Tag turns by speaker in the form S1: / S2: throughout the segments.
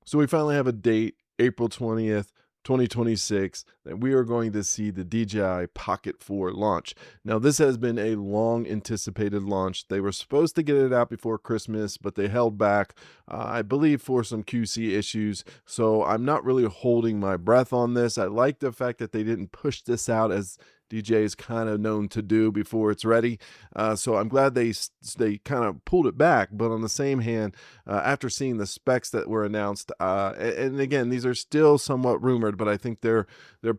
S1: So we finally have a date, April 20th, 2026, that we are going to see the DJI Pocket 4 launch. Now, this has been a long anticipated launch. They were supposed to get it out before Christmas, but they held back, I believe, for some QC issues. So I'm not really holding my breath on this. I like the fact that they didn't push this out as DJ is kind of known to do before it's ready. So I'm glad they kind of pulled it back. But on the same hand, after seeing the specs that were announced, and again, these are still somewhat rumored, but I think they're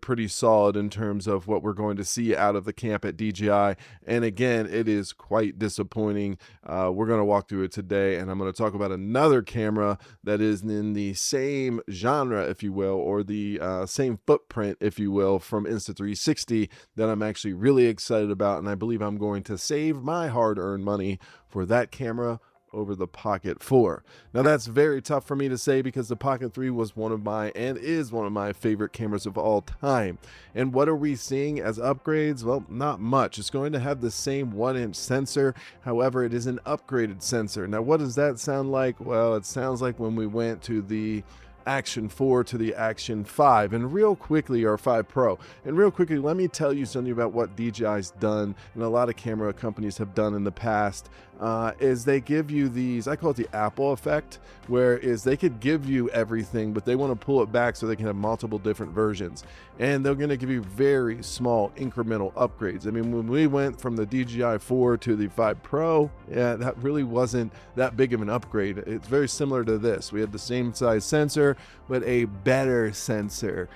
S1: pretty solid in terms of what we're going to see out of the camp at DJI. And again, it is quite disappointing. We're going to walk through it today, and I'm going to talk about another camera that is in the same genre, if you will, or the same footprint, if you will, from Insta360 that I'm actually really excited about, and I believe I'm going to save my hard-earned money for that camera over the Pocket 4. Now that's very tough for me to say because the Pocket 3 was one of my and is one of my favorite cameras of all time. And what are we seeing as upgrades? Well, not much. It's going to have the same 1-inch sensor. However, it is an upgraded sensor. Now, what does that sound like? Well, it sounds like when we went to the Action 4 to the Action 5 and real quickly, or 5 Pro. And real quickly, let me tell you something about what DJI's done and a lot of camera companies have done in the past. Is they give you these, I call it the Apple effect, where is they could give you everything, but they want to pull it back so they can have multiple different versions. And they're going to give you very small incremental upgrades. I mean, when we went from the DJI 4 to the 5 Pro, yeah, that really wasn't that big of an upgrade. It's very similar to this. We had the same size sensor, but a better sensor.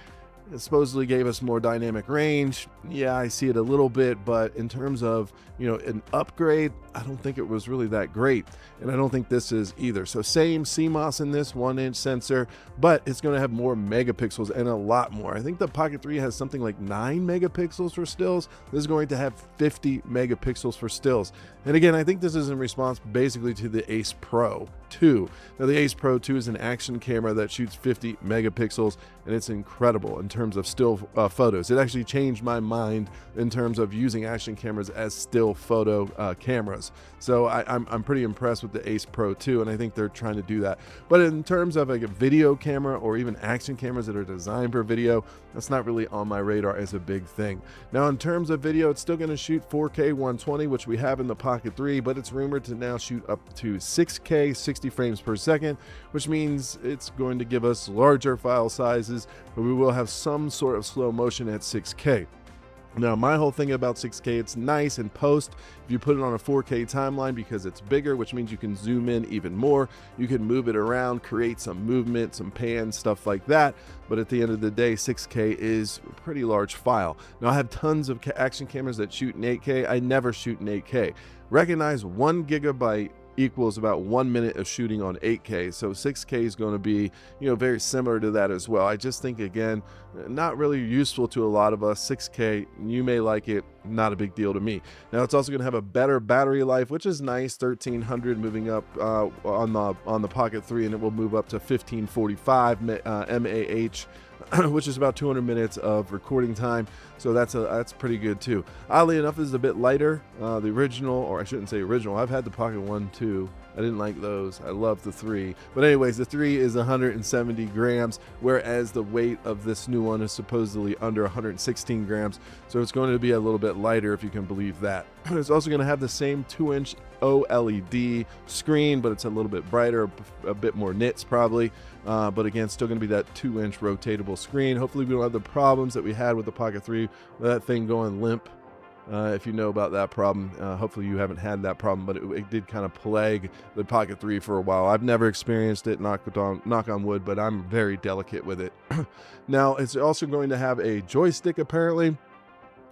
S1: It supposedly gave us more dynamic range. Yeah, I see it a little bit, but in terms of, an upgrade, I don't think it was really that great. And I don't think this is either. So same CMOS in this 1-inch sensor, but it's going to have more megapixels and a lot more. I think the Pocket 3 has something like 9 megapixels for stills. This is going to have 50 megapixels for stills. And again, I think this is in response basically to the Ace Pro 2. Now the Ace Pro 2 is an action camera that shoots 50 megapixels, and it's incredible in terms of still photos. It actually changed my mind in terms of using action cameras as still photo cameras. So I'm pretty impressed with the Ace Pro 2, and I think they're trying to do that. But in terms of like a video camera or even action cameras that are designed for video, that's not really on my radar as a big thing. Now, in terms of video, it's still going to shoot 4K 120, which we have in the Pocket 3, but it's rumored to now shoot up to 6K 60 frames per second, which means it's going to give us larger file sizes, but we will have some sort of slow motion at 6K. Now, my whole thing about 6K, it's nice in post if you put it on a 4K timeline because it's bigger, which means you can zoom in even more. You can move it around, create some movement, some pan, stuff like that. But at the end of the day, 6K is a pretty large file. Now, I have tons of action cameras that shoot in 8K. I never shoot in 8K. Recognize 1 gigabyte equals about 1 minute of shooting on 8K. So 6K is going to be, very similar to that as well. I just think, again, not really useful to a lot of us. 6K, you may like it, not a big deal to me. Now it's also going to have a better battery life, which is nice, 1300 moving up on the Pocket 3, and it will move up to 1545 mAh. Which is about 200 minutes of recording time, so that's pretty good too. Oddly enough, this is a bit lighter. The original, or I shouldn't say original, I've had the Pocket 1 too. I didn't like those. I love the 3. But anyways, the 3 is 170 grams, whereas the weight of this new one is supposedly under 116 grams. So it's going to be a little bit lighter, if you can believe that. It's also going to have the same 2-inch OLED screen, but it's a little bit brighter, a bit more nits probably. But again, still going to be that 2-inch rotatable screen. Hopefully we don't have the problems that we had with the Pocket 3, with that thing going limp. If you know about that problem, hopefully you haven't had that problem, but it did kind of plague the Pocket 3 for a while. I've never experienced it, knock on wood, but I'm very delicate with it. Now, it's also going to have a joystick apparently.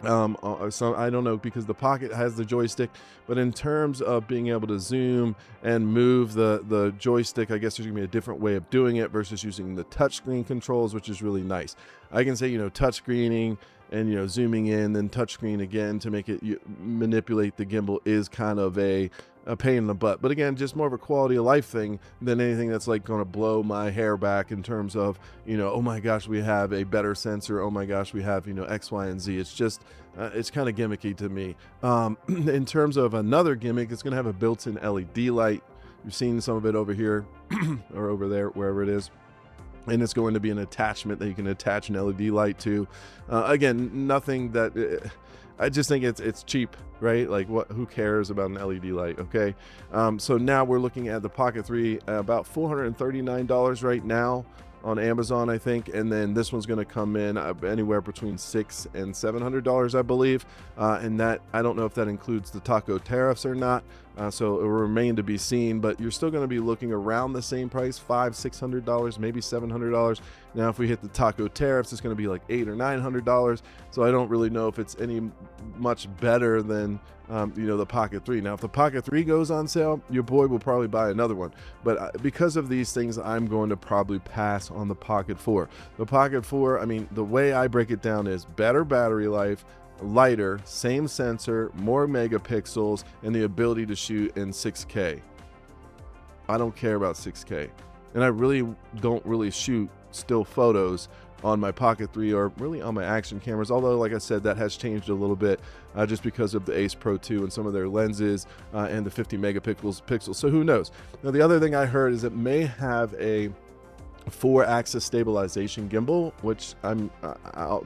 S1: So I don't know, because the Pocket has the joystick, but in terms of being able to zoom and move the joystick, I guess there's gonna be a different way of doing it versus using the touchscreen controls, which is really nice. I can say, touch screening and, zooming in, then touchscreen again to make it manipulate the gimbal is kind of a pain in the butt. But again, just more of a quality of life thing than anything that's like going to blow my hair back in terms of, oh my gosh, we have a better sensor. Oh my gosh, we have, X, Y, and Z. It's just, it's kind of gimmicky to me. In terms of another gimmick, it's going to have a built-in LED light. You've seen some of it over here or over there, wherever it is. and it's going to be an attachment that you can attach an LED light to. Again, nothing that I just think it's cheap, right? Like, what? Who cares about an LED light? Okay. So now we're looking at the Pocket 3, about $439 right now on Amazon, I think, and then this one's going to come in anywhere between $600 and $700, I believe, and that, I don't know if that includes the taco tariffs or not, so it will remain to be seen, but you're still going to be looking around the same price, $500-$600, maybe $700. Now if we hit the taco tariffs, it's going to be like $800 or $900, so I don't really know if it's any much better than the Pocket 3. Now if the Pocket 3 goes on sale, your boy will probably buy another one, but because of these things, I'm going to probably pass on the Pocket 4. The Pocket 4, I mean, the way I break it down is better battery life, lighter, same sensor, more megapixels, and the ability to shoot in 6K. I don't care about 6K, and I really don't really shoot still photos on my Pocket 3 or really on my action cameras, although like I said, that has changed a little bit just because of the Ace Pro 2 and some of their lenses and the 50 megapixels, so who knows. Now the other thing I heard is it may have a 4-axis stabilization gimbal, which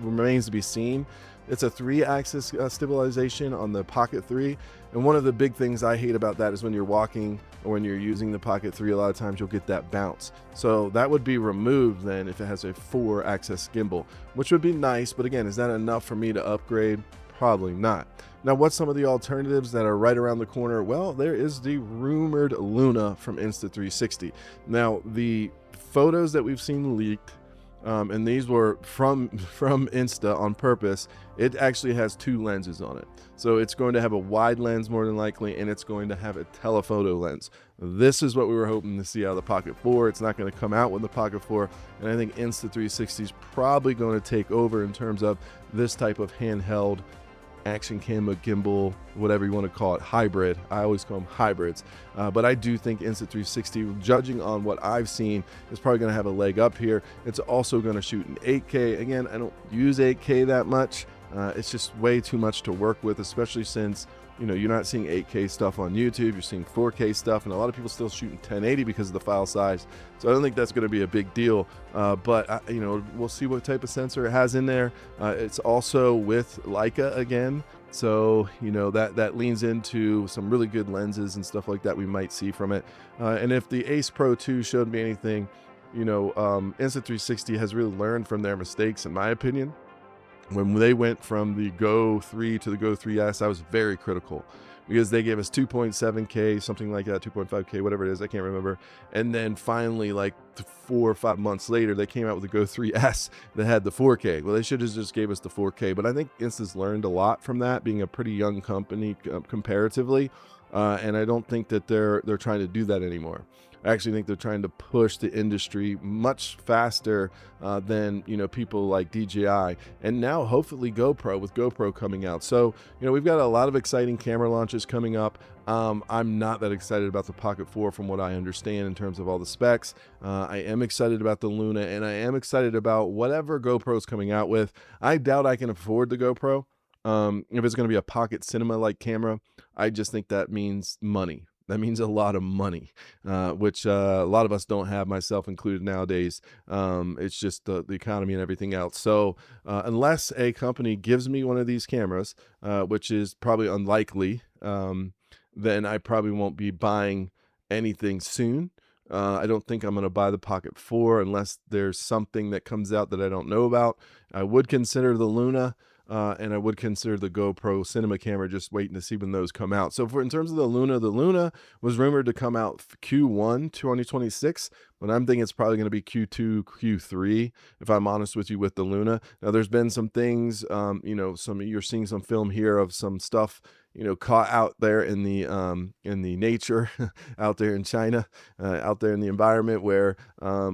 S1: remains to be seen. It's a 3-axis stabilization on the Pocket 3, and one of the big things I hate about that is when you're walking or when you're using the Pocket 3, a lot of times you'll get that bounce. So that would be removed then if it has a 4-axis gimbal, which would be nice, but again, is that enough for me to upgrade? Probably not. Now, what's some of the alternatives that are right around the corner? Well, there is the rumored Luna from Insta360. Now, the photos that we've seen leaked, and these were from Insta on purpose, it actually has 2 lenses on it. So it's going to have a wide lens more than likely, and it's going to have a telephoto lens. This is what we were hoping to see out of the Pocket 4. It's not going to come out with the Pocket 4, and I think Insta360 is probably going to take over in terms of this type of handheld action camera, gimbal, whatever you want to call it, hybrid. I always call them hybrids, but I do think Insta360, judging on what I've seen, is probably going to have a leg up here. It's also going to shoot in 8K. Again, I don't use 8K that much. It's just way too much to work with, especially since you're not seeing 8K stuff on YouTube. You're seeing 4K stuff, and a lot of people still shooting 1080 because of the file size. So I don't think that's going to be a big deal. But we'll see what type of sensor it has in there. It's also with Leica again, so that leans into some really good lenses and stuff like that we might see from it. And if the Ace Pro 2 showed me anything, Insta360 has really learned from their mistakes, in my opinion. When they went from the Go 3 to the Go 3S, I was very critical because they gave us 2.7K, something like that, 2.5K, whatever it is, I can't remember. And then finally, like 4 or 5 months later, they came out with the Go 3S that had the 4K. Well, they should have just gave us the 4K, but I think Insta's learned a lot from that, being a pretty young company comparatively, and I don't think that they're trying to do that anymore. I actually think they're trying to push the industry much faster than people like DJI, and now hopefully GoPro, with GoPro coming out. So we've got a lot of exciting camera launches coming up. I'm not that excited about the Pocket 4 from what I understand in terms of all the specs. I am excited about the Luna, and I am excited about whatever GoPro's coming out with. I doubt I can afford the GoPro. If it's going to be a pocket cinema like camera, I just think that means money. That means a lot of money, which a lot of us don't have, myself included nowadays. It's just the economy and everything else. So unless a company gives me one of these cameras, which is probably unlikely, then I probably won't be buying anything soon. I don't think I'm going to buy the Pocket 4 unless there's something that comes out that I don't know about. I would consider the Luna. And I would consider the GoPro cinema camera, just waiting to see when those come out. So in terms of the Luna was rumored to come out Q1 2026, but I'm thinking it's probably going to be Q2, Q3, if I'm honest with you, with the Luna. Now, there's been some things, you're seeing some film here of some stuff, caught out there in the nature, out there in China, out there in the environment where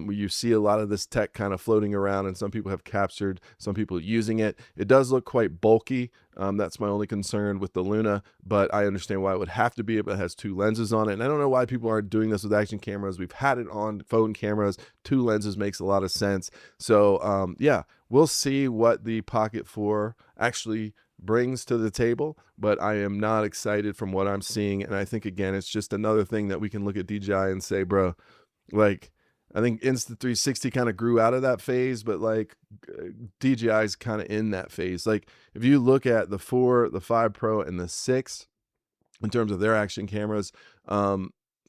S1: you see a lot of this tech kind of floating around, and some people have captured some people using it. It does look quite bulky. That's my only concern with the Luna, but I understand why it would have to be, but it has 2 lenses on it. And I don't know why people aren't doing this with action cameras. We've had it on phone cameras. 2 lenses makes a lot of sense. So yeah, we'll see what the Pocket 4 actually brings to the table, but I am not excited from what I'm seeing. And I think, again, it's just another thing that we can look at DJI and say, bro, like, I think Insta360 kind of grew out of that phase, but like DJI's kind of in that phase. Like if you look at the 4, the 5 Pro, and the 6 in terms of their action cameras,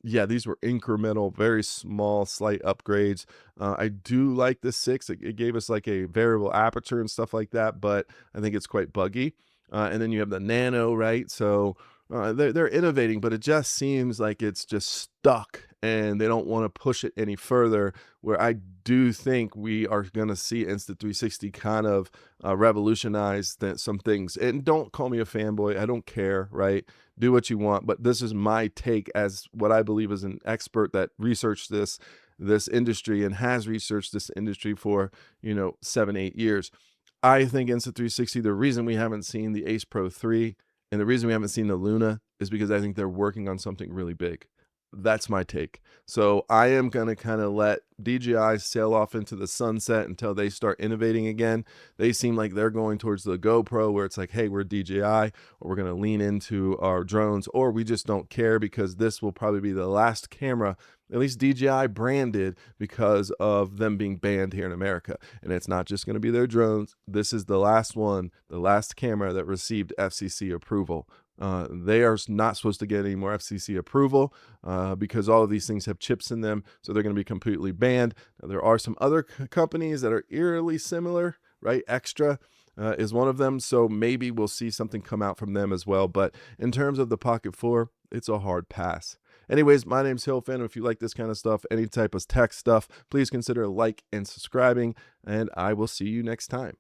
S1: yeah, these were incremental, very small, slight upgrades. I do like the 6. It gave us like a variable aperture and stuff like that, but I think it's quite buggy. And then you have the Nano, right? So they're innovating, but it just seems like it's just stuck, and they don't want to push it any further. Where I do think we are going to see Insta360 kind of revolutionize some things. And don't call me a fanboy. I don't care, right? Do what you want, but this is my take as what I believe is an expert that researched this industry and has researched this industry for 7-8 years. I think Insta360, the reason we haven't seen the Ace Pro 3 and the reason we haven't seen the Luna is because I think they're working on something really big. That's my take. So I am going to kind of let DJI sail off into the sunset until they start innovating again. They seem like they're going towards the GoPro, where it's like, hey, we're DJI, or we're going to lean into our drones, or we just don't care because this will probably be the last camera, at least DJI branded, because of them being banned here in America. And it's not just going to be their drones. This is the last one, the last camera that received FCC approval. They are not supposed to get any more FCC approval because all of these things have chips in them, so they're going to be completely banned. Now, there are some other companies that are eerily similar, right? Extra is one of them, so maybe we'll see something come out from them as well. But in terms of the Pocket 4, it's a hard pass. Anyways, my name's HillPhantom. If you like this kind of stuff, any type of tech stuff, please consider like and subscribing, and I will see you next time.